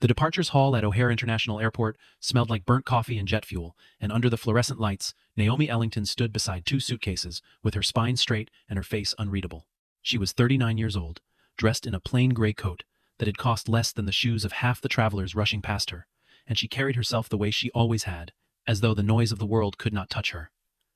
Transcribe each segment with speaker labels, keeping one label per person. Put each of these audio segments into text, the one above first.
Speaker 1: The departures hall at O'Hare International Airport smelled like burnt coffee and jet fuel, and under the fluorescent lights, Naomi Ellington stood beside two suitcases, with her spine straight and her face unreadable. She was 39 years old, dressed in a plain gray coat that had cost less than the shoes of half the travelers rushing past her, and she carried herself the way she always had, as though the noise of the world could not touch her.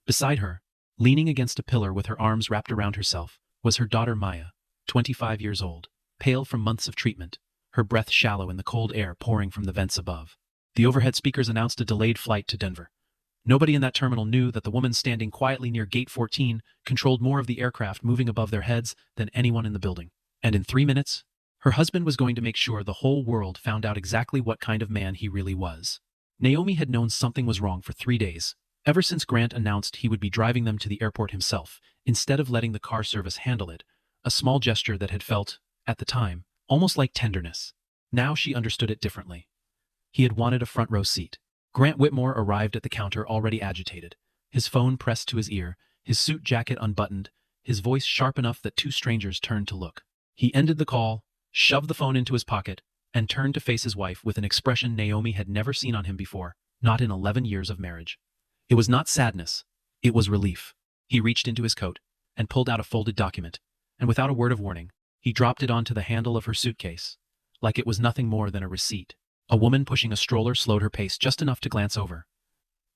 Speaker 1: Beside her, leaning against a pillar with her arms wrapped around herself, was her daughter Maya, 25 years old, pale from months of treatment, her breath shallow in the cold air pouring from the vents above. The overhead speakers announced a delayed flight to Denver. Nobody in that terminal knew that the woman standing quietly near Gate 14 controlled more of the aircraft moving above their heads than anyone in the building. And in 3 minutes, her husband was going to make sure the whole world found out exactly what kind of man he really was. Naomi had known something was wrong for 3 days, ever since Grant announced he would be driving them to the airport himself, instead of letting the car service handle it, a small gesture that had felt, at the time, almost like tenderness. Now she understood it differently. He had wanted a front row seat. Grant Whitmore arrived at the counter already agitated, his phone pressed to his ear, his suit jacket unbuttoned, his voice sharp enough that two strangers turned to look. He ended the call, shoved the phone into his pocket, and turned to face his wife with an expression Naomi had never seen on him before, not in 11 years of marriage. It was not sadness, it was relief. He reached into his coat and pulled out a folded document, and without a word of warning, he dropped it onto the handle of her suitcase, like it was nothing more than a receipt. A woman pushing a stroller slowed her pace just enough to glance over.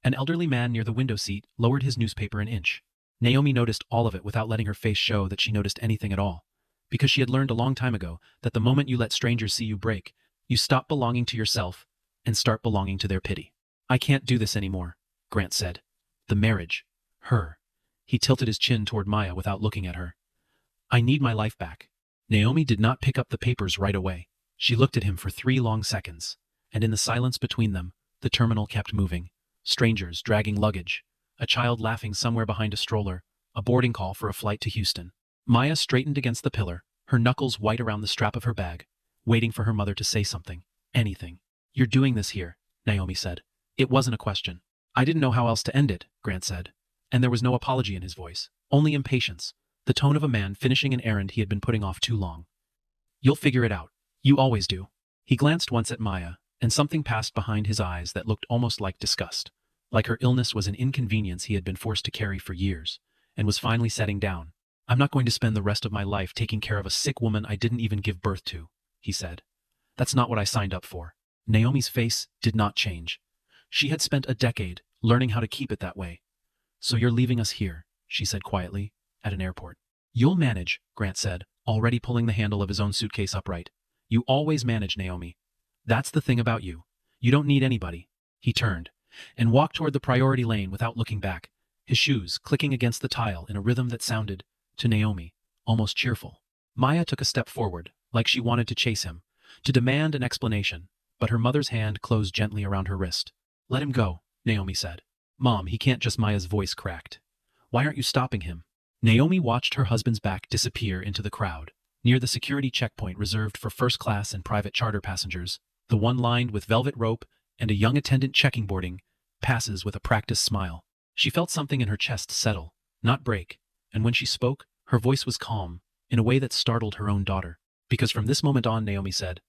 Speaker 1: An elderly man near the window seat lowered his newspaper an inch. Naomi noticed all of it without letting her face show that she noticed anything at all, because she had learned a long time ago that the moment you let strangers see you break, you stop belonging to yourself and start belonging to their pity. "I can't do this anymore," Grant said. "The marriage. Her." He tilted his chin toward Maya without looking at her. "I need my life back." Naomi did not pick up the papers right away. She looked at him for 3 long seconds, and in the silence between them, the terminal kept moving. Strangers dragging luggage, a child laughing somewhere behind a stroller, a boarding call for a flight to Houston. Maya straightened against the pillar, her knuckles white around the strap of her bag, waiting for her mother to say something. Anything. "You're doing this here," Naomi said. It wasn't a question. "I didn't know how else to end it," Grant said. And there was no apology in his voice, only impatience, the tone of a man finishing an errand he had been putting off too long. "You'll figure it out. You always do." He glanced once at Maya, and something passed behind his eyes that looked almost like disgust, like her illness was an inconvenience he had been forced to carry for years, and was finally setting down. "I'm not going to spend the rest of my life taking care of a sick woman I didn't even give birth to," he said. "That's not what I signed up for." Naomi's face did not change. She had spent a decade learning how to keep it that way. "So you're leaving us here," she said quietly, "at an airport." "You'll manage," Grant said, already pulling the handle of his own suitcase upright. "You always manage, Naomi. That's the thing about you. You don't need anybody." He turned and walked toward the priority lane without looking back, his shoes clicking against the tile in a rhythm that sounded, to Naomi, almost cheerful. Maya took a step forward, like she wanted to chase him, to demand an explanation, but her mother's hand closed gently around her wrist. "Let him go," Naomi said. "Mom, he can't just." Maya's voice cracked. "Why aren't you stopping him?" Naomi watched her husband's back disappear into the crowd, near the security checkpoint reserved for first-class and private charter passengers, the one lined with velvet rope and a young attendant checking boarding passes with a practiced smile. She felt something in her chest settle, not break, and when she spoke, her voice was calm, in a way that startled her own daughter. "Because from this moment on," Naomi said,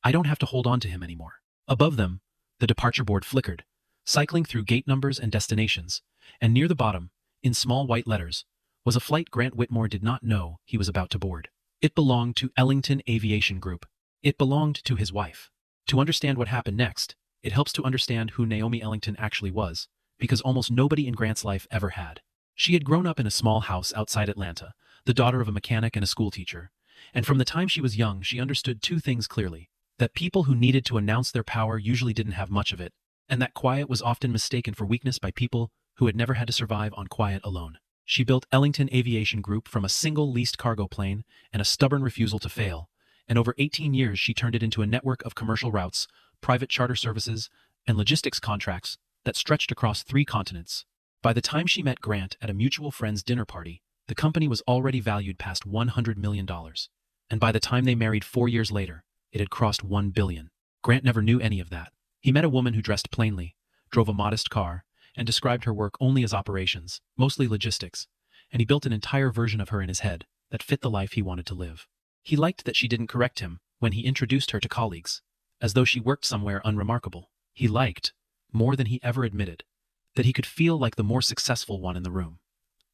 Speaker 1: "I don't have to hold on to him anymore." Above them, the departure board flickered, cycling through gate numbers and destinations, and near the bottom, in small white letters, was a flight Grant Whitmore did not know he was about to board. It belonged to Ellington Aviation Group. It belonged to his wife. To understand what happened next, it helps to understand who Naomi Ellington actually was, because almost nobody in Grant's life ever had. She had grown up in a small house outside Atlanta, the daughter of a mechanic and a schoolteacher, and from the time she was young she understood two things clearly: that people who needed to announce their power usually didn't have much of it, and that quiet was often mistaken for weakness by people who had never had to survive on quiet alone. She built Ellington Aviation Group from a single leased cargo plane and a stubborn refusal to fail, and over 18 years she turned it into a network of commercial routes, private charter services, and logistics contracts that stretched across 3 continents. By the time she met Grant at a mutual friend's dinner party, the company was already valued past $100 million, and by the time they married 4 years later, it had crossed $1 billion. Grant never knew any of that. He met a woman who dressed plainly, drove a modest car, and described her work only as operations, mostly logistics, and he built an entire version of her in his head that fit the life he wanted to live. He liked that she didn't correct him when he introduced her to colleagues. as though she worked somewhere unremarkable. He liked, more than he ever admitted, that he could feel like the more successful one in the room.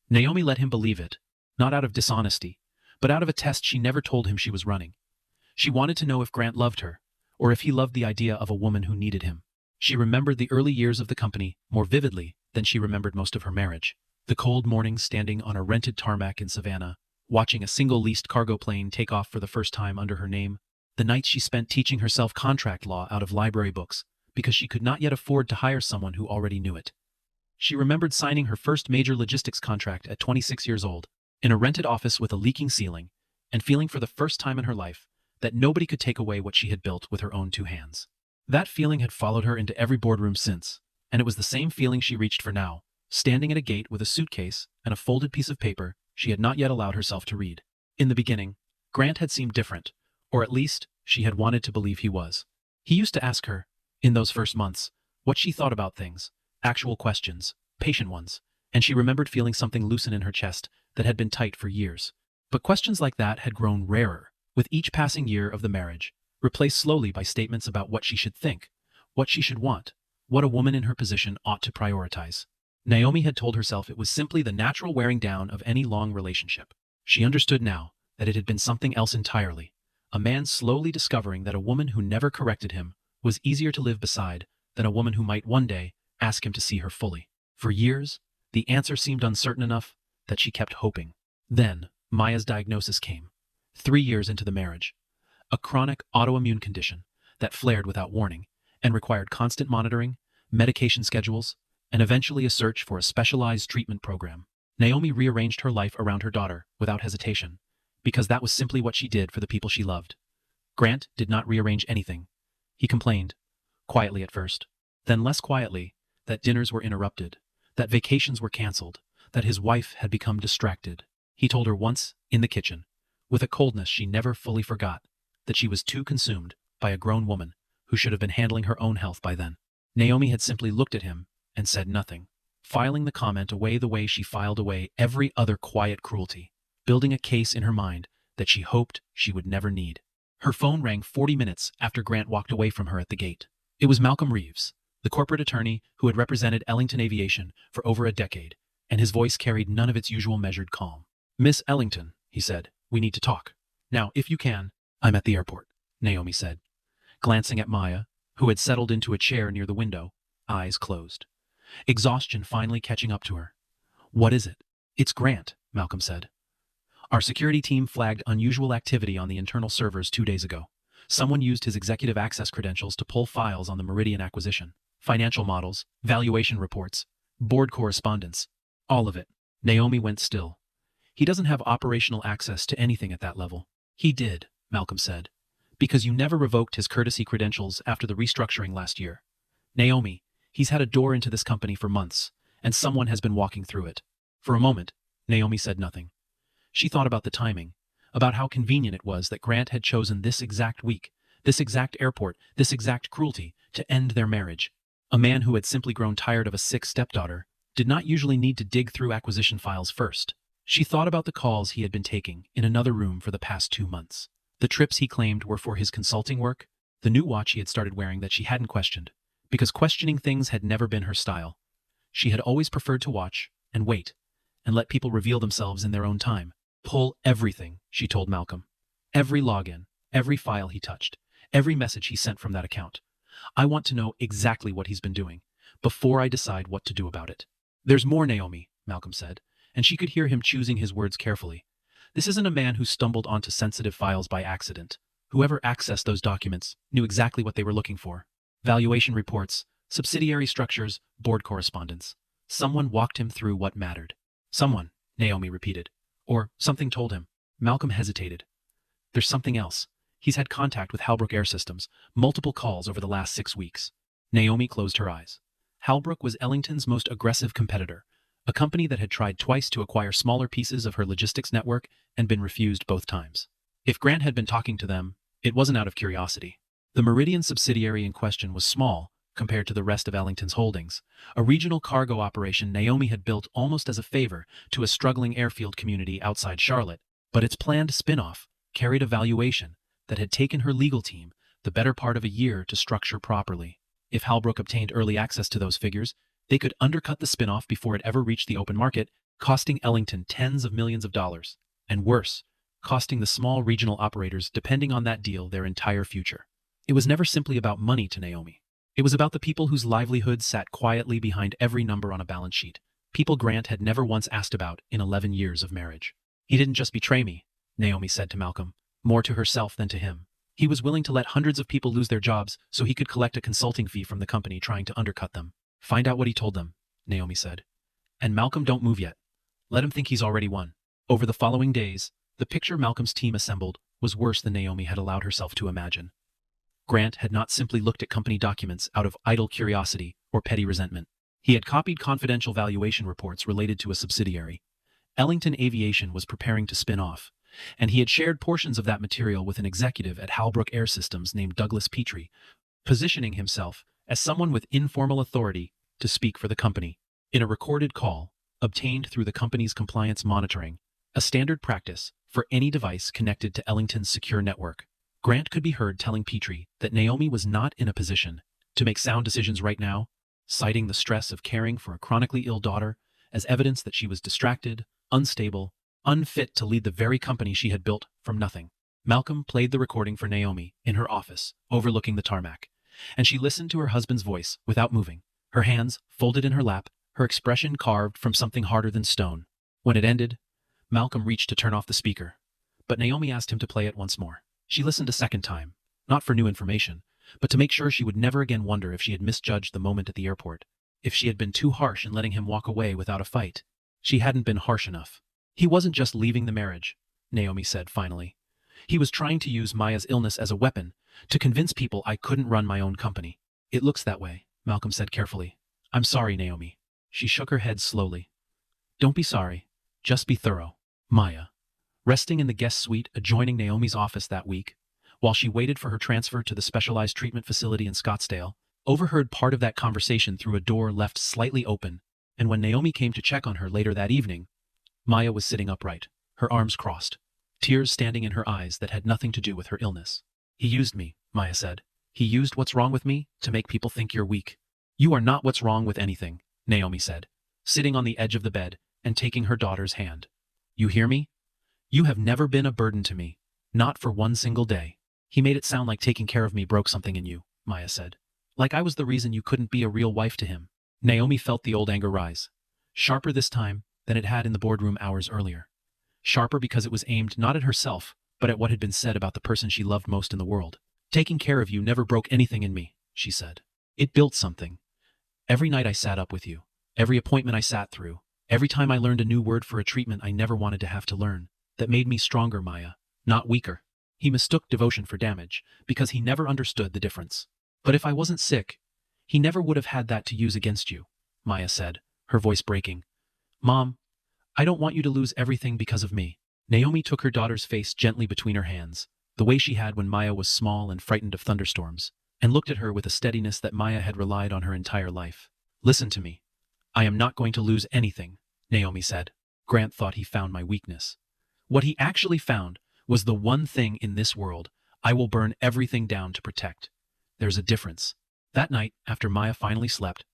Speaker 1: Naomi let him believe it, not out of dishonesty, but out of a test she never told him she was running. She wanted to know if Grant loved her, or if he loved the idea of a woman who needed him. She remembered the early years of the company more vividly than she remembered most of her marriage. The cold mornings standing on a rented tarmac in Savannah, watching a single leased cargo plane take off for the first time under her name. The nights she spent teaching herself contract law out of library books because she could not yet afford to hire someone who already knew it. She remembered signing her first major logistics contract at 26 years old, in a rented office with a leaking ceiling, and feeling for the first time in her life that nobody could take away what she had built with her own two hands. That feeling had followed her into every boardroom since, and it was the same feeling she reached for now, standing at a gate with a suitcase and a folded piece of paper she had not yet allowed herself to read. In the beginning, Grant had seemed different, or at least she had wanted to believe he was. He used to ask her, in those first months, what she thought about things, actual questions, patient ones, and she remembered feeling something loosen in her chest that had been tight for years. But questions like that had grown rarer with each passing year of the marriage, replaced slowly by statements about what she should think, what she should want, what a woman in her position ought to prioritize. Naomi had told herself it was simply the natural wearing down of any long relationship. She understood now that it had been something else entirely, a man slowly discovering that a woman who never corrected him was easier to live beside than a woman who might one day ask him to see her fully. For years, the answer seemed uncertain enough that she kept hoping. Then, Maya's diagnosis came, 3 years into the marriage. A chronic autoimmune condition that flared without warning and required constant monitoring, medication schedules, and eventually a search for a specialized treatment program. Naomi rearranged her life around her daughter without hesitation, because that was simply what she did for the people she loved. Grant did not rearrange anything. He complained, quietly at first, then less quietly, that dinners were interrupted, that vacations were canceled, that his wife had become distracted. He told her once, in the kitchen, with a coldness she never fully forgot, that she was too consumed by a grown woman who should have been handling her own health by then. Naomi had simply looked at him and said nothing, filing the comment away the way she filed away every other quiet cruelty, building a case in her mind that she hoped she would never need. Her phone rang 40 minutes after Grant walked away from her at the gate. It was Malcolm Reeves, the corporate attorney who had represented Ellington Aviation for over a decade, and his voice carried none of its usual measured calm. "Miss Ellington," he said, "we need to talk. Now, if you can." "I'm at the airport," Naomi said, glancing at Maya, who had settled into a chair near the window, eyes closed. Exhaustion finally catching up to her. "What is it?" "It's Grant," Malcolm said. "Our security team flagged unusual activity on the internal servers 2 days ago. Someone used his executive access credentials to pull files on the Meridian acquisition, financial models, valuation reports, board correspondence, all of it." Naomi went still. "He doesn't have operational access to anything at that level." "He did," Malcolm said, "because you never revoked his courtesy credentials after the restructuring last year. Naomi, he's had a door into this company for months, and someone has been walking through it." For a moment, Naomi said nothing. She thought about the timing, about how convenient it was that Grant had chosen this exact week, this exact airport, this exact cruelty to end their marriage. A man who had simply grown tired of a sick stepdaughter did not usually need to dig through acquisition files first. She thought about the calls he had been taking in another room for the past 2 months. The trips he claimed were for his consulting work, the new watch he had started wearing that she hadn't questioned, because questioning things had never been her style. She had always preferred to watch and wait and let people reveal themselves in their own time. "Pull everything," she told Malcolm. "Every login, every file he touched, every message he sent from that account. I want to know exactly what he's been doing before I decide what to do about it." "There's more, Naomi," Malcolm said, and she could hear him choosing his words carefully. "This isn't a man who stumbled onto sensitive files by accident. Whoever accessed those documents knew exactly what they were looking for. Valuation reports, subsidiary structures, board correspondence. Someone walked him through what mattered." "Someone," Naomi repeated. "Or something told him." Malcolm hesitated. "There's something else. He's had contact with Halbrook Air Systems, multiple calls over the last 6 weeks." Naomi closed her eyes. Halbrook was Ellington's most aggressive competitor, a company that had tried twice to acquire smaller pieces of her logistics network and been refused both times. If Grant had been talking to them, it wasn't out of curiosity. The Meridian subsidiary in question was small compared to the rest of Ellington's holdings, a regional cargo operation Naomi had built almost as a favor to a struggling airfield community outside Charlotte, but its planned spin-off carried a valuation that had taken her legal team the better part of a year to structure properly. If Halbrook obtained early access to those figures, they could undercut the spin-off before it ever reached the open market, costing Ellington tens of millions of dollars. And worse, costing the small regional operators depending on that deal their entire future. It was never simply about money to Naomi. It was about the people whose livelihoods sat quietly behind every number on a balance sheet. People Grant had never once asked about in 11 years of marriage. He didn't just betray me, Naomi said to Malcolm, more to herself than to him. He was willing to let hundreds of people lose their jobs so he could collect a consulting fee from the company trying to undercut them. Find out what he told them, Naomi said. And Malcolm, don't move yet. Let him think he's already won. Over the following days, the picture Malcolm's team assembled was worse than Naomi had allowed herself to imagine. Grant had not simply looked at company documents out of idle curiosity or petty resentment. He had copied confidential valuation reports related to a subsidiary. Ellington Aviation was preparing to spin off, and he had shared portions of that material with an executive at Halbrook Air Systems named Douglas Petrie, positioning himself as someone with informal authority to speak for the company. In a recorded call, obtained through the company's compliance monitoring, a standard practice for any device connected to Ellington's secure network, Grant could be heard telling Petrie that Naomi was not in a position to make sound decisions right now, citing the stress of caring for a chronically ill daughter as evidence that she was distracted, unstable, unfit to lead the very company she had built from nothing. Malcolm played the recording for Naomi in her office, overlooking the tarmac, and she listened to her husband's voice without moving, her hands folded in her lap, her expression carved from something harder than stone. When it ended, Malcolm reached to turn off the speaker, but Naomi asked him to play it once more. She listened a second time, not for new information, but to make sure she would never again wonder if she had misjudged the moment at the airport, if she had been too harsh in letting him walk away without a fight. She hadn't been harsh enough. He wasn't just leaving the marriage, Naomi said finally. He was trying to use Maya's illness as a weapon to convince people I couldn't run my own company. It looks that way, Malcolm said carefully. I'm sorry, Naomi. She shook her head slowly. Don't be sorry. Just be thorough. Maya, resting in the guest suite adjoining Naomi's office that week, while she waited for her transfer to the specialized treatment facility in Scottsdale, overheard part of that conversation through a door left slightly open, and when Naomi came to check on her later that evening, Maya was sitting upright, her arms crossed, tears standing in her eyes that had nothing to do with her illness. He used me, Maya said. He used what's wrong with me to make people think you're weak. You are not what's wrong with anything, Naomi said, sitting on the edge of the bed and taking her daughter's hand. You hear me? You have never been a burden to me, not for one single day. He made it sound like taking care of me broke something in you, Maya said. Like I was the reason you couldn't be a real wife to him. Naomi felt the old anger rise, sharper this time than it had in the boardroom hours earlier. Sharper because it was aimed not at herself, but at what had been said about the person she loved most in the world. Taking care of you never broke anything in me, she said. It built something. Every night I sat up with you, every appointment I sat through, every time I learned a new word for a treatment I never wanted to have to learn, that made me stronger, Maya, not weaker. He mistook devotion for damage, because he never understood the difference. But if I wasn't sick, he never would have had that to use against you, Maya said, her voice breaking. Mom, I don't want you to lose everything because of me. Naomi took her daughter's face gently between her hands, the way she had when Maya was small and frightened of thunderstorms, and looked at her with a steadiness that Maya had relied on her entire life. Listen to me. I am not going to lose anything, Naomi said. Grant thought he found my weakness. What he actually found was the one thing in this world I will burn everything down to protect. There's a difference. That night, after Maya finally slept,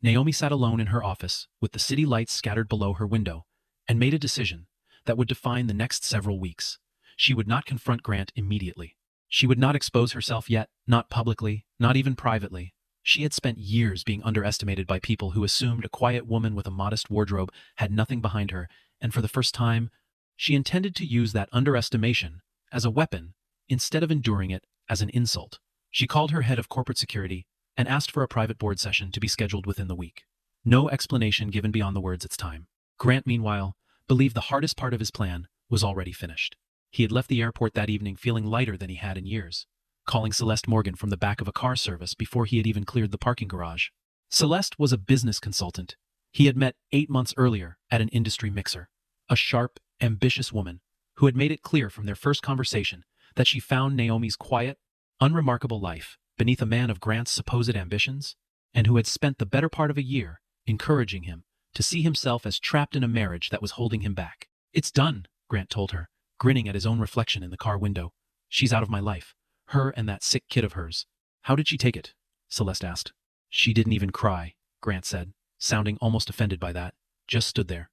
Speaker 1: Naomi sat alone in her office with the city lights scattered below her window and made a decision that would define the next several weeks. She would not confront Grant immediately. She would not expose herself yet, not publicly, not even privately. She had spent years being underestimated by people who assumed a quiet woman with a modest wardrobe had nothing behind her, and for the first time, she intended to use that underestimation as a weapon instead of enduring it as an insult. She called her head of corporate security and asked for a private board session to be scheduled within the week. No explanation given beyond the words "it's time." Grant, meanwhile, believed the hardest part of his plan was already finished. He had left the airport that evening feeling lighter than he had in years, calling Celeste Morgan from the back of a car service before he had even cleared the parking garage. Celeste was a business consultant he had met 8 months earlier at an industry mixer, a sharp, ambitious woman who had made it clear from their first conversation that she found Naomi's quiet, unremarkable life beneath a man of Grant's supposed ambitions, and who had spent the better part of a year encouraging him to see himself as trapped in a marriage that was holding him back. It's done, Grant told her, grinning at his own reflection in the car window. She's out of my life. Her and that sick kid of hers. How did she take it? Celeste asked. She didn't even cry, Grant said, sounding almost offended by that. Just stood there.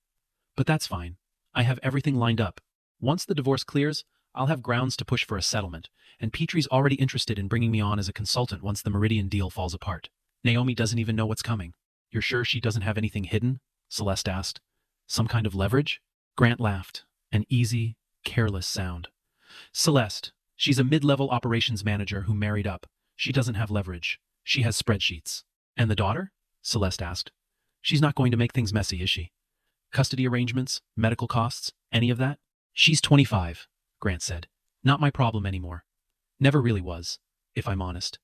Speaker 1: But that's fine. I have everything lined up. Once the divorce clears, I'll have grounds to push for a settlement, and Petrie's already interested in bringing me on as a consultant once the Meridian deal falls apart. Naomi doesn't even know what's coming. You're sure she doesn't have anything hidden? Celeste asked. Some kind of leverage? Grant laughed, an easy, careless sound. Celeste, she's a mid-level operations manager who married up. She doesn't have leverage. She has spreadsheets. And the daughter? Celeste asked. She's not going to make things messy, is she? Custody arrangements, medical costs, any of that? She's 25, Grant said. Not my problem anymore. Never really was, if I'm honest.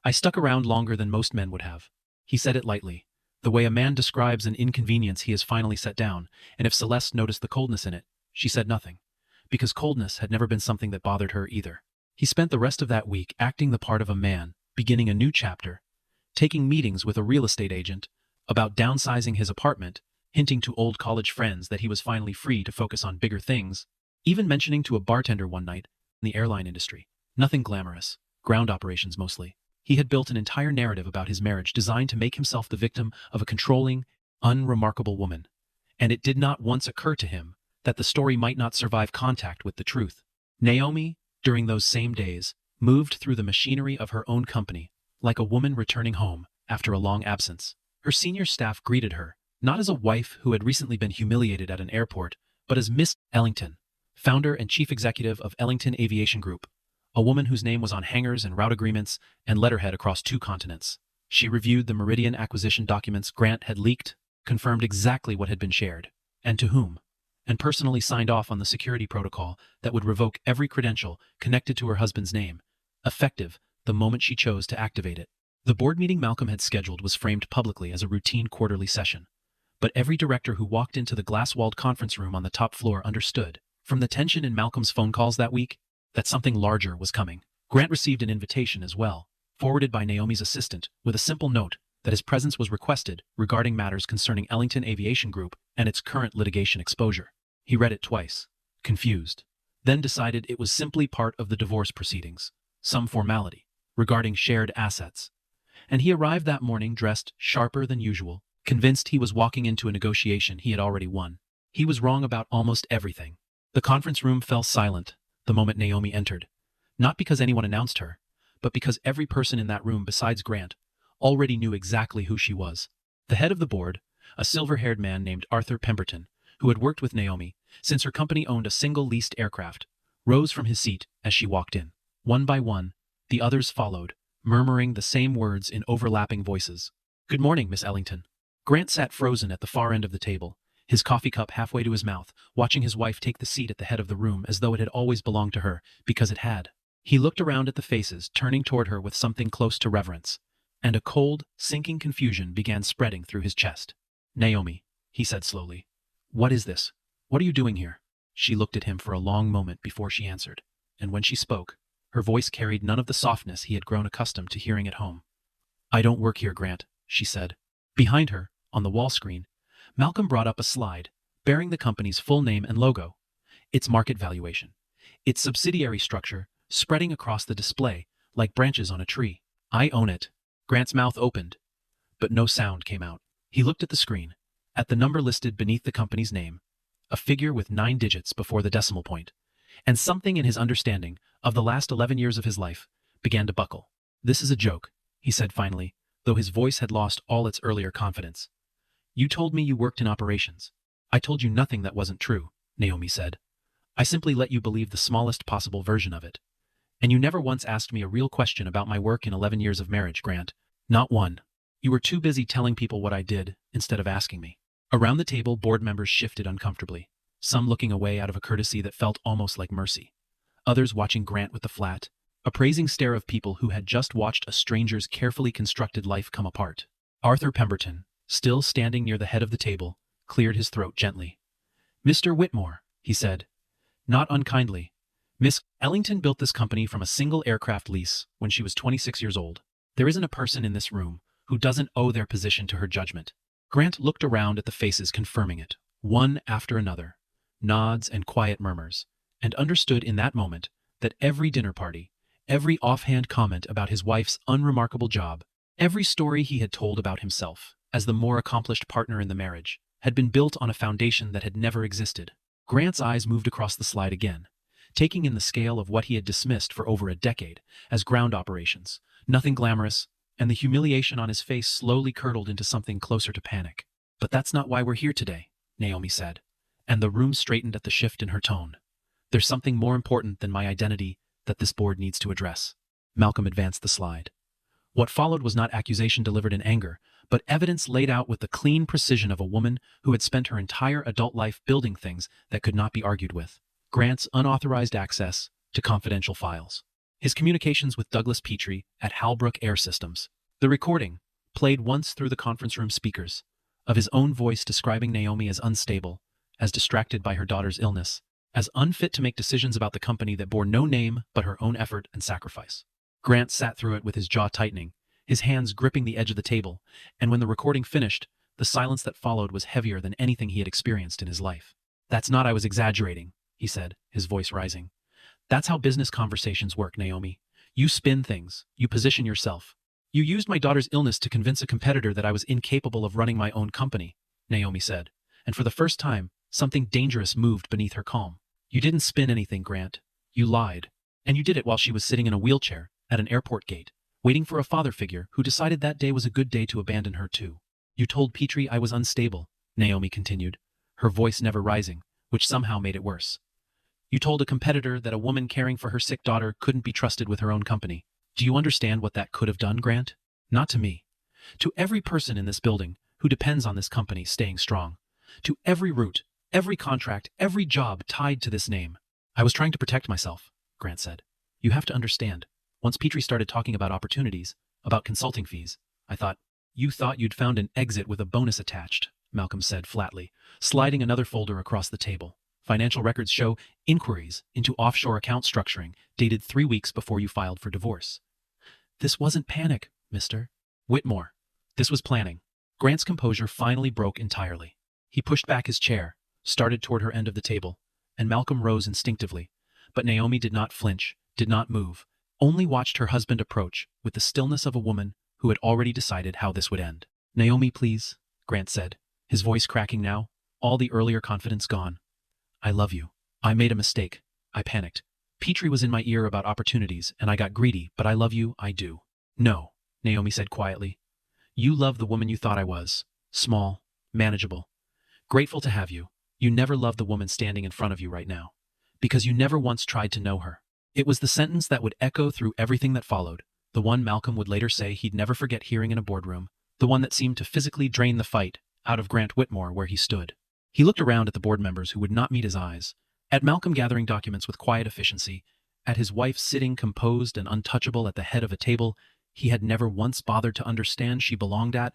Speaker 1: I stuck around longer than most men would have. He said it lightly, the way a man describes an inconvenience he has finally set down, and if Celeste noticed the coldness in it, she said nothing, because coldness had never been something that bothered her either. He spent the rest of that week acting the part of a man, beginning a new chapter, taking meetings with a real estate agent about downsizing his apartment, hinting to old college friends that he was finally free to focus on bigger things, even mentioning to a bartender one night in the airline industry. Nothing glamorous, ground operations mostly. He had built an entire narrative about his marriage designed to make himself the victim of a controlling, unremarkable woman. And it did not once occur to him that the story might not survive contact with the truth. Naomi, during those same days, moved through the machinery of her own company, like a woman returning home after a long absence. Her senior staff greeted her, not as a wife who had recently been humiliated at an airport, but as Miss Ellington, founder and chief executive of Ellington Aviation Group, a woman whose name was on hangars and route agreements and letterhead across 2 continents. She reviewed the Meridian acquisition documents Grant had leaked, confirmed exactly what had been shared, and to whom, and personally signed off on the security protocol that would revoke every credential connected to her husband's name, effective the moment she chose to activate it. The board meeting Malcolm had scheduled was framed publicly as a routine quarterly session, but every director who walked into the glass-walled conference room on the top floor understood, from the tension in Malcolm's phone calls that week, that something larger was coming. Grant received an invitation as well, forwarded by Naomi's assistant, with a simple note that his presence was requested regarding matters concerning Ellington Aviation Group and its current litigation exposure. He read it twice, confused, then decided it was simply part of the divorce proceedings, some formality, regarding shared assets. And he arrived that morning dressed sharper than usual, convinced he was walking into a negotiation he had already won. He was wrong about almost everything. The conference room fell silent the moment Naomi entered, not because anyone announced her, but because every person in that room besides Grant already knew exactly who she was. The head of the board, a silver-haired man named Arthur Pemberton, who had worked with Naomi since her company owned a single leased aircraft, rose from his seat as she walked in. One by one, the others followed, murmuring the same words in overlapping voices. "Good morning, Miss Ellington." Grant sat frozen at the far end of the table, his coffee cup halfway to his mouth, watching his wife take the seat at the head of the room as though it had always belonged to her, because it had. He looked around at the faces turning toward her with something close to reverence, and a cold, sinking confusion began spreading through his chest. "Naomi," he said slowly, "what is this? What are you doing here?" She looked at him for a long moment before she answered, and when she spoke, her voice carried none of the softness he had grown accustomed to hearing at home. "I don't work here, Grant," she said. Behind her, on the wall screen, Malcolm brought up a slide, bearing the company's full name and logo, its market valuation, its subsidiary structure spreading across the display like branches on a tree. "I own it." Grant's mouth opened, but no sound came out. He looked at the screen, at the number listed beneath the company's name, a figure with 9 digits before the decimal point, and something in his understanding of the last 11 years of his life began to buckle. "This is a joke," he said finally, though his voice had lost all its earlier confidence. "You told me you worked in operations." "I told you nothing that wasn't true," Naomi said. "I simply let you believe the smallest possible version of it. And you never once asked me a real question about my work in 11 years of marriage, Grant. Not one. You were too busy telling people what I did instead of asking me." Around the table, board members shifted uncomfortably, some looking away out of a courtesy that felt almost like mercy, others watching Grant with the flat, appraising stare of people who had just watched a stranger's carefully constructed life come apart. Arthur Pemberton, still standing near the head of the table, cleared his throat gently. "Mr. Whitmore," he said, not unkindly, "Miss Ellington built this company from a single aircraft lease when she was 26 years old. There isn't a person in this room who doesn't owe their position to her judgment." Grant looked around at the faces confirming it, one after another, nods and quiet murmurs, and understood in that moment that every dinner party, Every offhand comment about his wife's unremarkable job, every story he had told about himself, as the more accomplished partner in the marriage, had been built on a foundation that had never existed. Grant's eyes moved across the slide again, taking in the scale of what he had dismissed for over a decade as ground operations, nothing glamorous, and the humiliation on his face slowly curdled into something closer to panic. "But that's not why we're here today," Naomi said, and the room straightened at the shift in her tone. "There's something more important than my identity that this board needs to address." Malcolm advanced the slide. What followed was not accusation delivered in anger, but evidence laid out with the clean precision of a woman who had spent her entire adult life building things that could not be argued with. Grant's unauthorized access to confidential files. His communications with Douglas Petrie at Halbrook Air Systems. The recording, played once through the conference room speakers, of his own voice describing Naomi as unstable, as distracted by her daughter's illness, as unfit to make decisions about the company that bore no name but her own effort and sacrifice. Grant sat through it with his jaw tightening, his hands gripping the edge of the table, and when the recording finished, the silence that followed was heavier than anything he had experienced in his life. "That's not I was exaggerating," he said, his voice rising. "That's how business conversations work, Naomi. You spin things, you position yourself. You used my daughter's illness to convince a competitor that I was incapable of running my own company," Naomi said, and for the first time, something dangerous moved beneath her calm. "You didn't spin anything, Grant. You lied. And you did it while she was sitting in a wheelchair at an airport gate, waiting for a father figure who decided that day was a good day to abandon her too. You told Petrie I was unstable," Naomi continued, her voice never rising, which somehow made it worse. "You told a competitor that a woman caring for her sick daughter couldn't be trusted with her own company. Do you understand what that could have done, Grant? Not to me. To every person in this building who depends on this company staying strong. To every route, every contract, every job tied to this name. I was trying to protect myself," Grant said. "You have to understand. Once Petrie started talking about opportunities, about consulting fees, I thought—" "You thought you'd found an exit with a bonus attached," Malcolm said flatly, sliding another folder across the table. "Financial records show inquiries into offshore account structuring dated 3 weeks before you filed for divorce." "This wasn't panic, Mr. Whitmore. This was planning." Grant's composure finally broke entirely. He pushed back his chair, started toward her end of the table, and Malcolm rose instinctively. But Naomi did not flinch, did not move, only watched her husband approach with the stillness of a woman who had already decided how this would end. "Naomi, please," Grant said, his voice cracking now, all the earlier confidence gone. "I love you. I made a mistake. I panicked. Petrie was in my ear about opportunities, and I got greedy, but I love you, I do." "No," Naomi said quietly. "You love the woman you thought I was. Small, manageable. Grateful to have you. You never loved the woman standing in front of you right now. Because you never once tried to know her." It was the sentence that would echo through everything that followed, the one Malcolm would later say he'd never forget hearing in a boardroom, the one that seemed to physically drain the fight out of Grant Whitmore where he stood. He looked around at the board members who would not meet his eyes, at Malcolm gathering documents with quiet efficiency, at his wife sitting composed and untouchable at the head of a table he had never once bothered to understand she belonged at,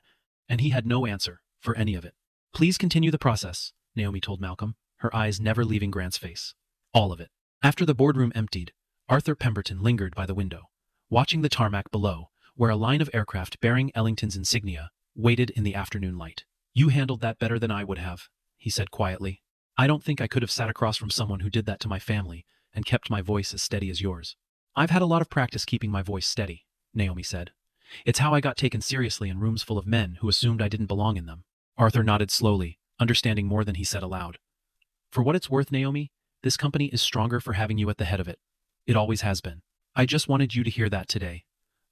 Speaker 1: and he had no answer for any of it. "Please continue the process," Naomi told Malcolm, her eyes never leaving Grant's face. "All of it." After the boardroom emptied, Arthur Pemberton lingered by the window, watching the tarmac below, where a line of aircraft bearing Ellington's insignia waited in the afternoon light. "You handled that better than I would have," he said quietly. "I don't think I could have sat across from someone who did that to my family and kept my voice as steady as yours." "I've had a lot of practice keeping my voice steady," Naomi said. "It's how I got taken seriously in rooms full of men who assumed I didn't belong in them." Arthur nodded slowly, understanding more than he said aloud. "For what it's worth, Naomi, this company is stronger for having you at the head of it. It always has been. I just wanted you to hear that today.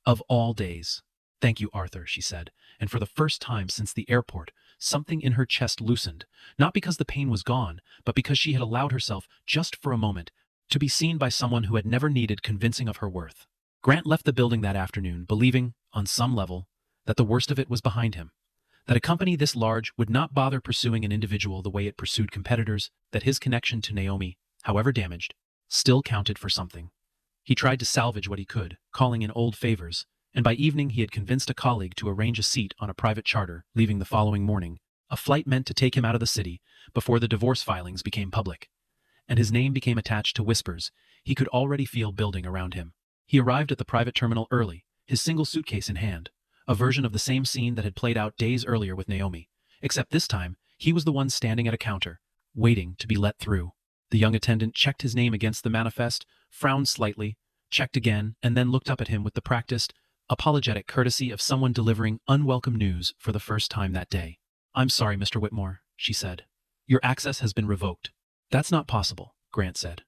Speaker 1: Of all days." "Thank you, Arthur," she said, and for the first time since the airport, something in her chest loosened, not because the pain was gone, but because she had allowed herself, just for a moment, to be seen by someone who had never needed convincing of her worth. Grant left the building that afternoon believing, on some level, that the worst of it was behind him, that a company this large would not bother pursuing an individual the way it pursued competitors, that his connection to Naomi, however damaged, still counted for something. He tried to salvage what he could, calling in old favors, and by evening he had convinced a colleague to arrange a seat on a private charter, leaving the following morning, a flight meant to take him out of the city before the divorce filings became public. And his name became attached to whispers he could already feel building around him. He arrived at the private terminal early, his single suitcase in hand, a version of the same scene that had played out days earlier with Naomi, except this time he was the one standing at a counter, waiting to be let through. The young attendant checked his name against the manifest, frowned slightly, checked again, and then looked up at him with the practiced, apologetic courtesy of someone delivering unwelcome news for the first time that day. "I'm sorry, Mr. Whitmore," she said. "Your access has been revoked." "That's not possible," Grant said.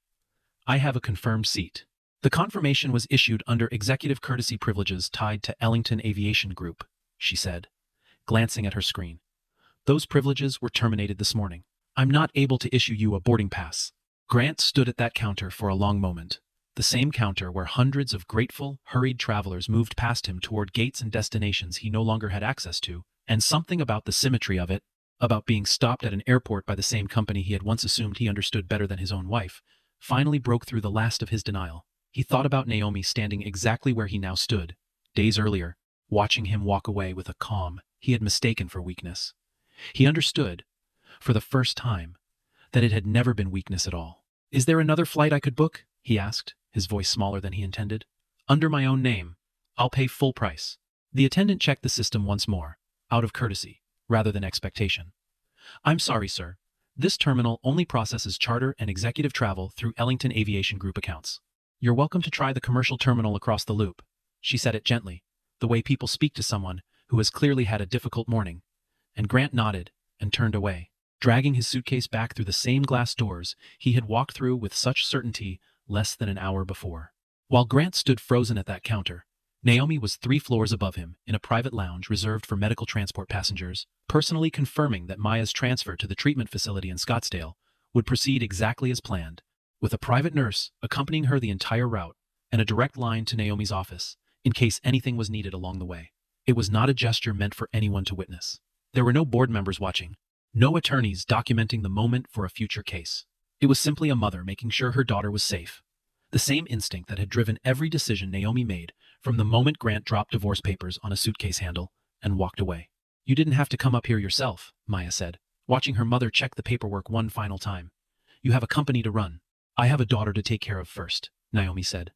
Speaker 1: "I have a confirmed seat." The confirmation was issued under executive courtesy privileges tied to Ellington Aviation Group, she said, glancing at her screen. "Those privileges were terminated this morning. I'm not able to issue you a boarding pass." Grant stood at that counter for a long moment, the same counter where hundreds of grateful, hurried travelers moved past him toward gates and destinations he no longer had access to, and something about the symmetry of it, about being stopped at an airport by the same company he had once assumed he understood better than his own wife, finally broke through the last of his denial. He thought about Naomi standing exactly where he now stood, days earlier, watching him walk away with a calm he had mistaken for weakness. He understood, for the first time, that it had never been weakness at all. "Is there another flight I could book?" he asked, his voice smaller than he intended. "Under my own name. I'll pay full price." The attendant checked the system once more, out of courtesy, rather than expectation. "I'm sorry, sir. This terminal only processes charter and executive travel through Ellington Aviation Group accounts. You're welcome to try the commercial terminal across the loop." She said it gently, the way people speak to someone who has clearly had a difficult morning, and Grant nodded and turned away, dragging his suitcase back through the same glass doors he had walked through with such certainty less than an hour before. While Grant stood frozen at that counter, Naomi was 3 floors above him in a private lounge reserved for medical transport passengers, personally confirming that Maya's transfer to the treatment facility in Scottsdale would proceed exactly as planned, with a private nurse accompanying her the entire route and a direct line to Naomi's office in case anything was needed along the way. It was not a gesture meant for anyone to witness. There were no board members watching, no attorneys documenting the moment for a future case. It was simply a mother making sure her daughter was safe. The same instinct that had driven every decision Naomi made from the moment Grant dropped divorce papers on a suitcase handle and walked away. "You didn't have to come up here yourself," Maya said, watching her mother check the paperwork one final time. "You have a company to run." "I have a daughter to take care of first," Naomi said.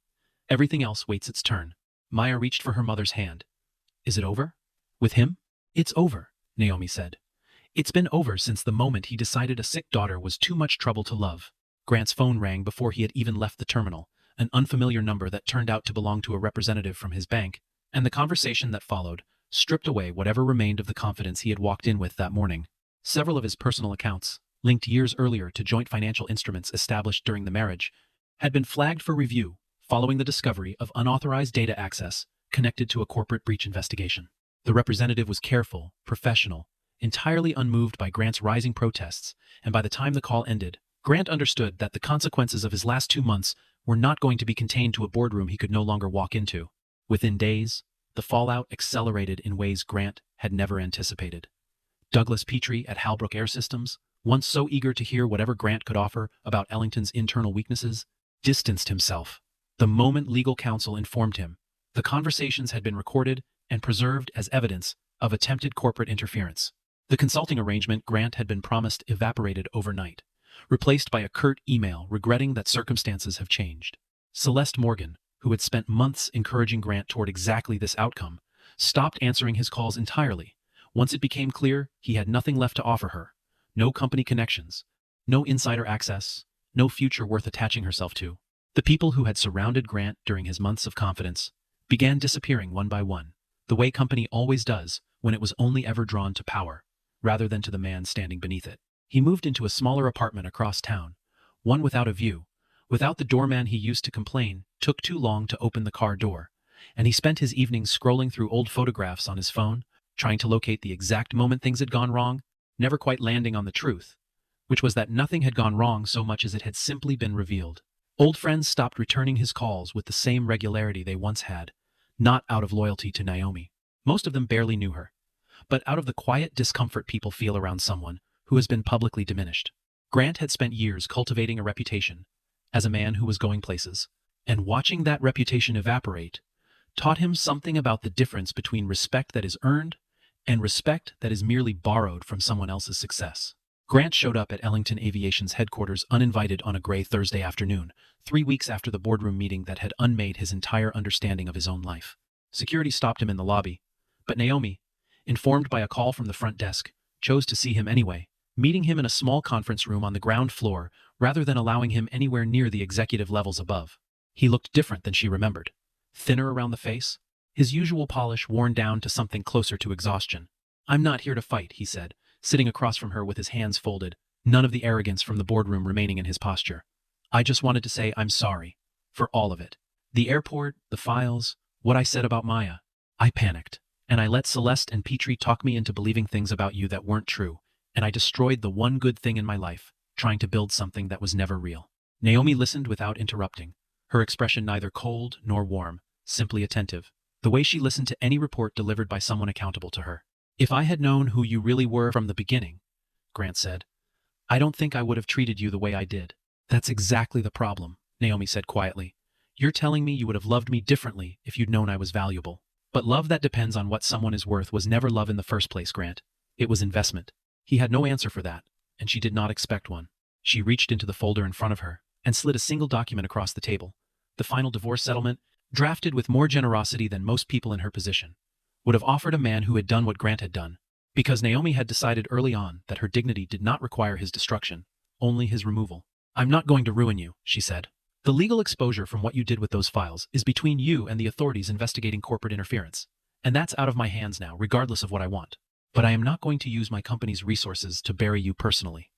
Speaker 1: "Everything else waits its turn." Maya reached for her mother's hand. "Is it over? With him?" "It's over," Naomi said. "It's been over since the moment he decided a sick daughter was too much trouble to love." Grant's phone rang before he had even left the terminal, an unfamiliar number that turned out to belong to a representative from his bank, and the conversation that followed stripped away whatever remained of the confidence he had walked in with that morning. Several of his personal accounts, linked years earlier to joint financial instruments established during the marriage, had been flagged for review following the discovery of unauthorized data access connected to a corporate breach investigation. The representative was careful, professional, entirely unmoved by Grant's rising protests, and by the time the call ended, Grant understood that the consequences of his last 2 months were not going to be contained to a boardroom he could no longer walk into. Within days, the fallout accelerated in ways Grant had never anticipated. Douglas Petrie at Halbrook Air Systems, once so eager to hear whatever Grant could offer about Ellington's internal weaknesses, distanced himself. The moment legal counsel informed him, the conversations had been recorded and preserved as evidence of attempted corporate interference. The consulting arrangement Grant had been promised evaporated overnight, replaced by a curt email regretting that circumstances have changed. Celeste Morgan, who had spent months encouraging Grant toward exactly this outcome, stopped answering his calls entirely once it became clear he had nothing left to offer her. No company connections, no insider access, no future worth attaching herself to. The people who had surrounded Grant during his months of confidence began disappearing one by one, the way company always does when it was only ever drawn to power, rather than to the man standing beneath it. He moved into a smaller apartment across town, one without a view, without the doorman he used to complain took too long to open the car door, and he spent his evenings scrolling through old photographs on his phone, trying to locate the exact moment things had gone wrong, never quite landing on the truth, which was that nothing had gone wrong so much as it had simply been revealed. Old friends stopped returning his calls with the same regularity they once had, not out of loyalty to Naomi. Most of them barely knew her, but out of the quiet discomfort people feel around someone who has been publicly diminished. Grant had spent years cultivating a reputation as a man who was going places, and watching that reputation evaporate taught him something about the difference between respect that is earned and respect that is merely borrowed from someone else's success. Grant showed up at Ellington Aviation's headquarters uninvited on a gray Thursday afternoon, 3 weeks after the boardroom meeting that had unmade his entire understanding of his own life. Security stopped him in the lobby, but Naomi, informed by a call from the front desk, chose to see him anyway, meeting him in a small conference room on the ground floor rather than allowing him anywhere near the executive levels above. He looked different than she remembered. Thinner around the face, his usual polish worn down to something closer to exhaustion. "I'm not here to fight," he said, sitting across from her with his hands folded, none of the arrogance from the boardroom remaining in his posture. "I just wanted to say I'm sorry. For all of it. The airport, the files, what I said about Maya. I panicked. And I let Celeste and Petrie talk me into believing things about you that weren't true. And I destroyed the one good thing in my life, trying to build something that was never real." Naomi listened without interrupting, her expression neither cold nor warm, simply attentive, the way she listened to any report delivered by someone accountable to her. "If I had known who you really were from the beginning," Grant said, "I don't think I would have treated you the way I did." "That's exactly the problem," Naomi said quietly. "You're telling me you would have loved me differently if you'd known I was valuable. But love that depends on what someone is worth was never love in the first place, Grant. It was investment." He had no answer for that, and she did not expect one. She reached into the folder in front of her and slid a single document across the table. The final divorce settlement, drafted with more generosity than most people in her position, would have offered a man who had done what Grant had done, because Naomi had decided early on that her dignity did not require his destruction, only his removal. "I'm not going to ruin you," she said. "The legal exposure from what you did with those files is between you and the authorities investigating corporate interference, and that's out of my hands now, regardless of what I want. But I am not going to use my company's resources to bury you personally.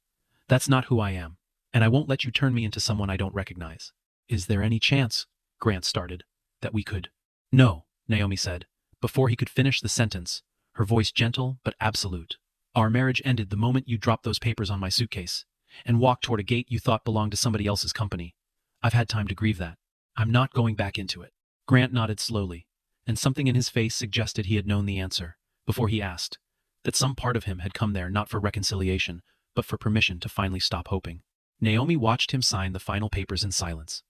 Speaker 1: That's not who I am, and I won't let you turn me into someone I don't recognize." "Is there any chance," Grant started, "that we could—" "No," Naomi said, before he could finish the sentence, her voice gentle but absolute. "Our marriage ended the moment you dropped those papers on my suitcase and walked toward a gate you thought belonged to somebody else's company. I've had time to grieve that. I'm not going back into it." Grant nodded slowly, and something in his face suggested he had known the answer, before he asked, that some part of him had come there not for reconciliation, but for permission to finally stop hoping. Naomi watched him sign the final papers in silence,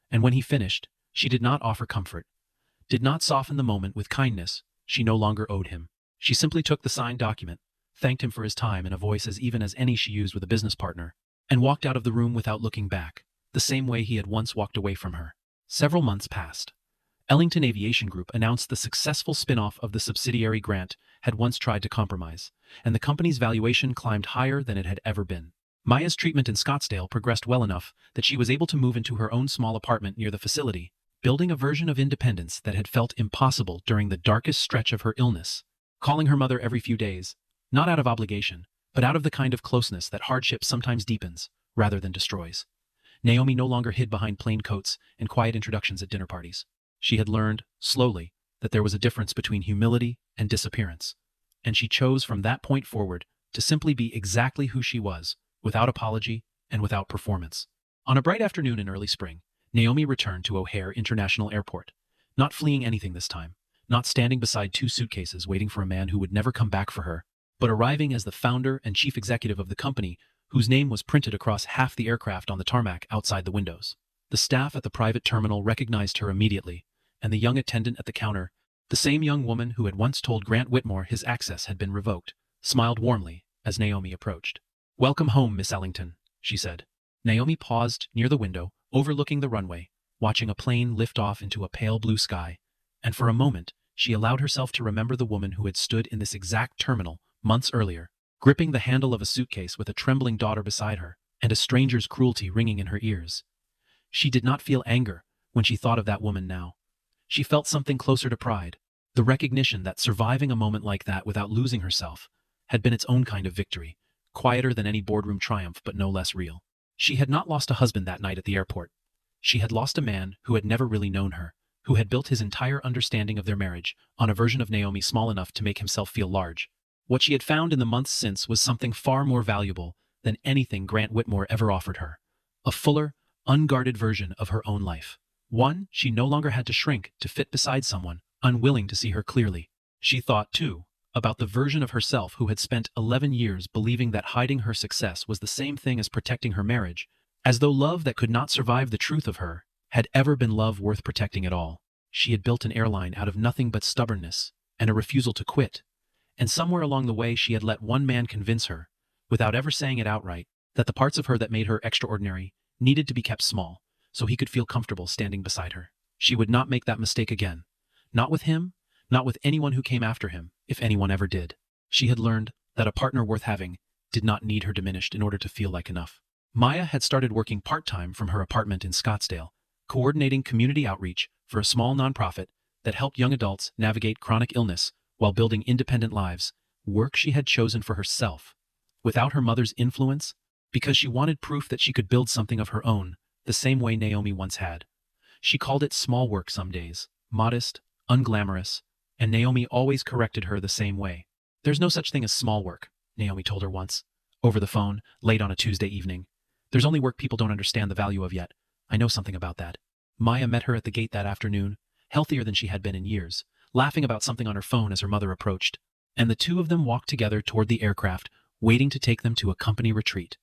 Speaker 1: and when he finished, she did not offer comfort, did not soften the moment with kindness she no longer owed him. She simply took the signed document, thanked him for his time in a voice as even as any she used with a business partner, and walked out of the room without looking back, the same way he had once walked away from her. Several months passed. Ellington Aviation Group announced the successful spin-off of the subsidiary Grant had once tried to compromise, and the company's valuation climbed higher than it had ever been. Maya's treatment in Scottsdale progressed well enough that she was able to move into her own small apartment near the facility, building a version of independence that had felt impossible during the darkest stretch of her illness, calling her mother every few days, not out of obligation, but out of the kind of closeness that hardship sometimes deepens, rather than destroys. Naomi no longer hid behind plain coats and quiet introductions at dinner parties. She had learned, slowly, that there was a difference between humility and disappearance, and she chose from that point forward to simply be exactly who she was, without apology and without performance. On a bright afternoon in early spring, Naomi returned to O'Hare International Airport, not fleeing anything this time, not standing beside two suitcases waiting for a man who would never come back for her, but arriving as the founder and chief executive of the company, whose name was printed across half the aircraft on the tarmac outside the windows. The staff at the private terminal recognized her immediately, and the young attendant at the counter, the same young woman who had once told Grant Whitmore his access had been revoked, smiled warmly as Naomi approached. "Welcome home, Miss Ellington," she said. Naomi paused near the window, overlooking the runway, watching a plane lift off into a pale blue sky, and for a moment she allowed herself to remember the woman who had stood in this exact terminal months earlier, gripping the handle of a suitcase with a trembling daughter beside her, and a stranger's cruelty ringing in her ears. She did not feel anger when she thought of that woman now. She felt something closer to pride, the recognition that surviving a moment like that without losing herself had been its own kind of victory, quieter than any boardroom triumph but no less real. She had not lost a husband that night at the airport. She had lost a man who had never really known her, who had built his entire understanding of their marriage on a version of Naomi small enough to make himself feel large. What she had found in the months since was something far more valuable than anything Grant Whitmore ever offered her. A fuller, unguarded version of her own life. One she no longer had to shrink to fit beside someone, unwilling to see her clearly. She thought, too, about the version of herself who had spent 11 years believing that hiding her success was the same thing as protecting her marriage, as though love that could not survive the truth of her had ever been love worth protecting at all. She had built an airline out of nothing but stubbornness and a refusal to quit, and somewhere along the way she had let one man convince her, without ever saying it outright, that the parts of her that made her extraordinary needed to be kept small, so he could feel comfortable standing beside her. She would not make that mistake again. Not with him, not with anyone who came after him, if anyone ever did. She had learned that a partner worth having did not need her diminished in order to feel like enough. Maya had started working part-time from her apartment in Scottsdale, coordinating community outreach for a small nonprofit that helped young adults navigate chronic illness while building independent lives, work she had chosen for herself. Without her mother's influence, because she wanted proof that she could build something of her own, the same way Naomi once had. She called it small work some days, modest, unglamorous, and Naomi always corrected her the same way. "There's no such thing as small work," Naomi told her once, over the phone, late on a Tuesday evening. "There's only work people don't understand the value of yet. I know something about that." Maya met her at the gate that afternoon, healthier than she had been in years, laughing about something on her phone as her mother approached, and the two of them walked together toward the aircraft, waiting to take them to a company retreat.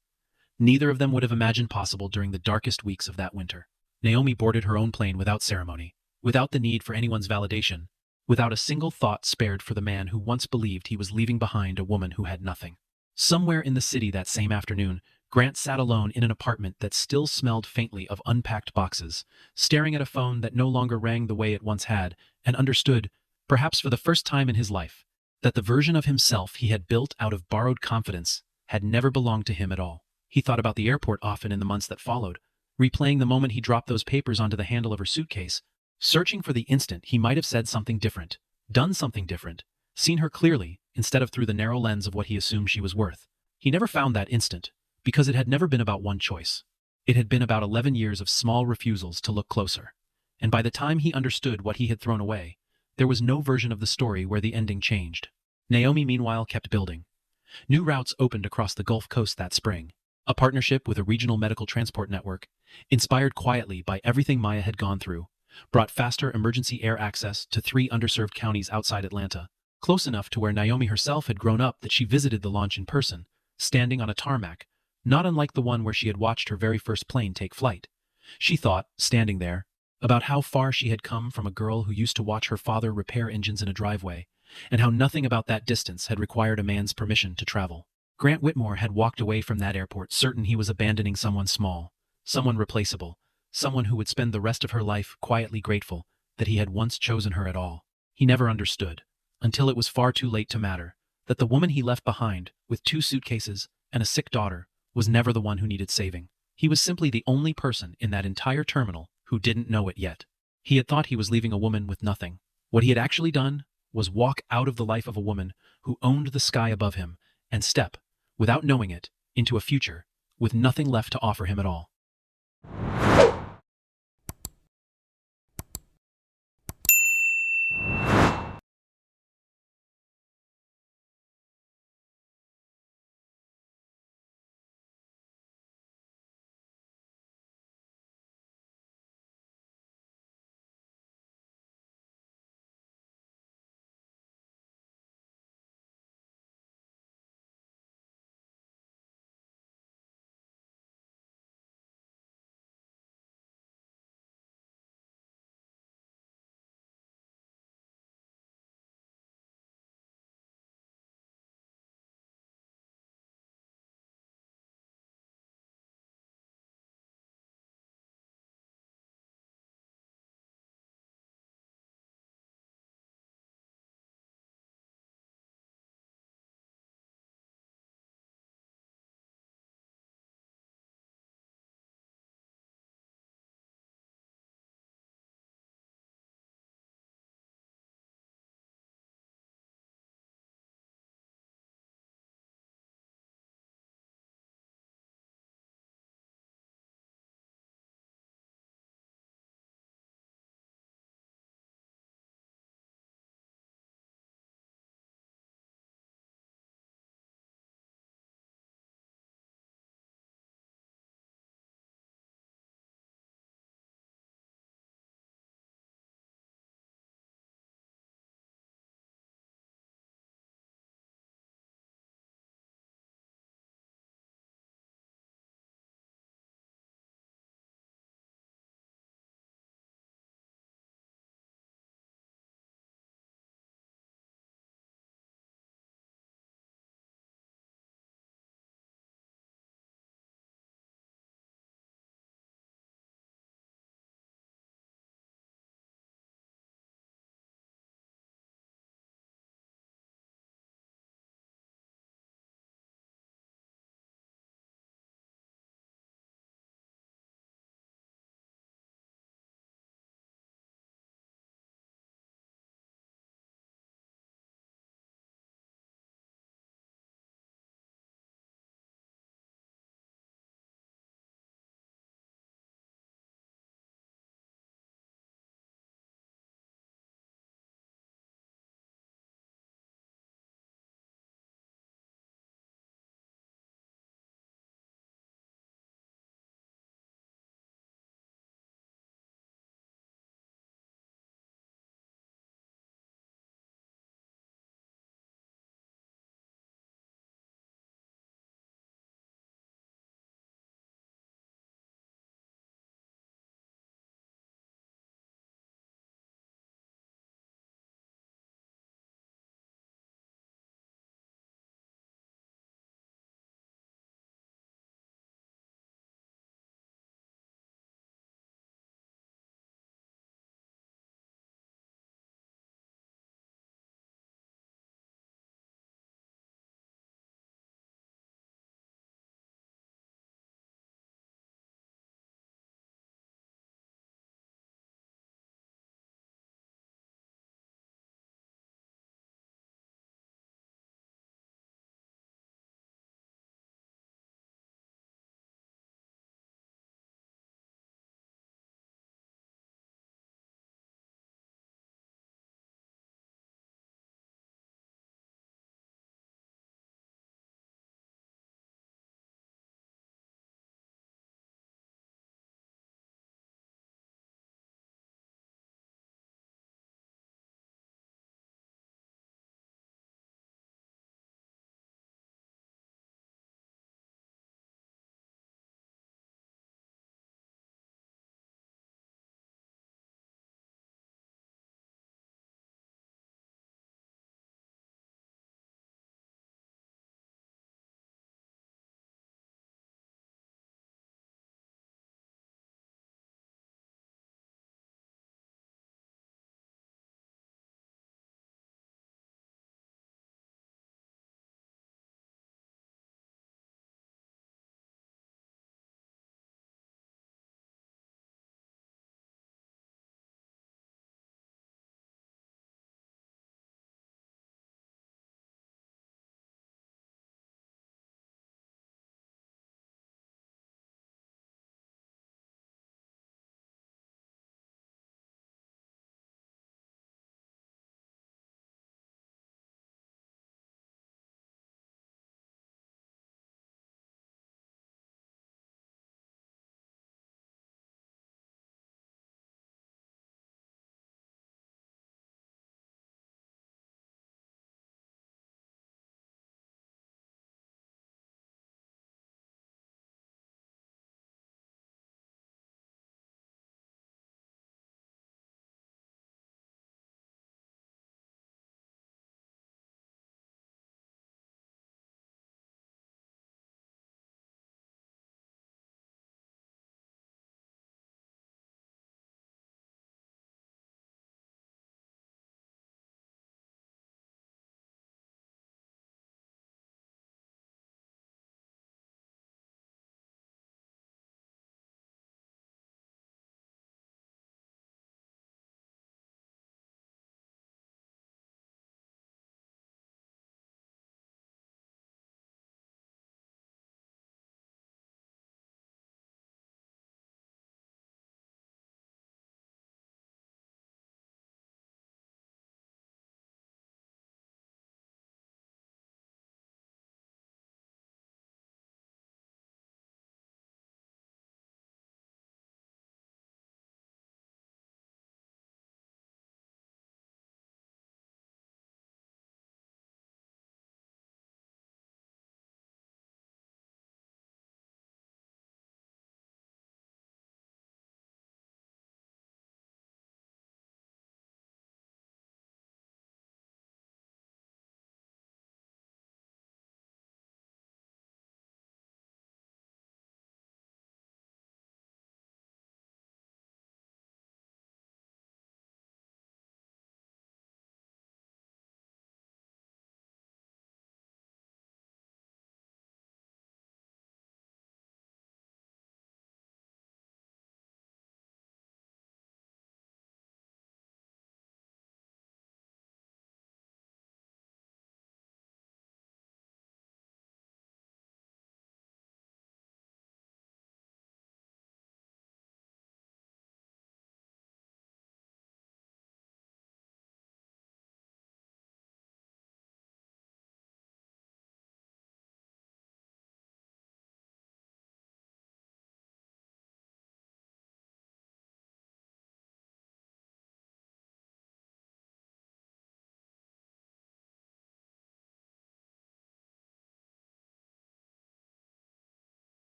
Speaker 1: Neither of them would have imagined possible during the darkest weeks of that winter. Naomi boarded her own plane without ceremony, without the need for anyone's validation, without a single thought spared for the man who once believed he was leaving behind a woman who had nothing. Somewhere in the city that same afternoon, Grant sat alone in an apartment that still smelled faintly of unpacked boxes, staring at a phone that no longer rang the way it once had, and understood, perhaps for the first time in his life, that the version of himself he had built out of borrowed confidence had never belonged to him at all. He thought about the airport often in the months that followed, replaying the moment he dropped those papers onto the handle of her suitcase, searching for the instant he might have said something different, done something different, seen her clearly instead of through the narrow lens of what he assumed she was worth. He never found that instant, because it had never been about one choice. It had been about 11 years of small refusals to look closer. And by the time he understood what he had thrown away, there was no version of the story where the ending changed. Naomi, meanwhile, kept building. New routes opened across the Gulf Coast that spring. A partnership with a regional medical transport network, inspired quietly by everything Maya had gone through, brought faster emergency air access to 3 underserved counties outside Atlanta, close enough to where Naomi herself had grown up that she visited the launch in person, standing on a tarmac, not unlike the one where she had watched her very first plane take flight. She thought, standing there, about how far she had come from a girl who used to watch her father repair engines in a driveway, and how nothing about that distance had required a man's permission to travel. Grant Whitmore had walked away from that airport certain he was abandoning someone small, someone replaceable, someone who would spend the rest of her life quietly grateful that he had once chosen her at all. He never understood, until it was far too late to matter, that the woman he left behind, with 2 suitcases and a sick daughter, was never the one who needed saving. He was simply the only person in that entire terminal who didn't know it yet. He had thought he was leaving a woman with nothing. What he had actually done was walk out of the life of a woman who owned the sky above him and step, without knowing it, into a future with nothing left to offer him at all.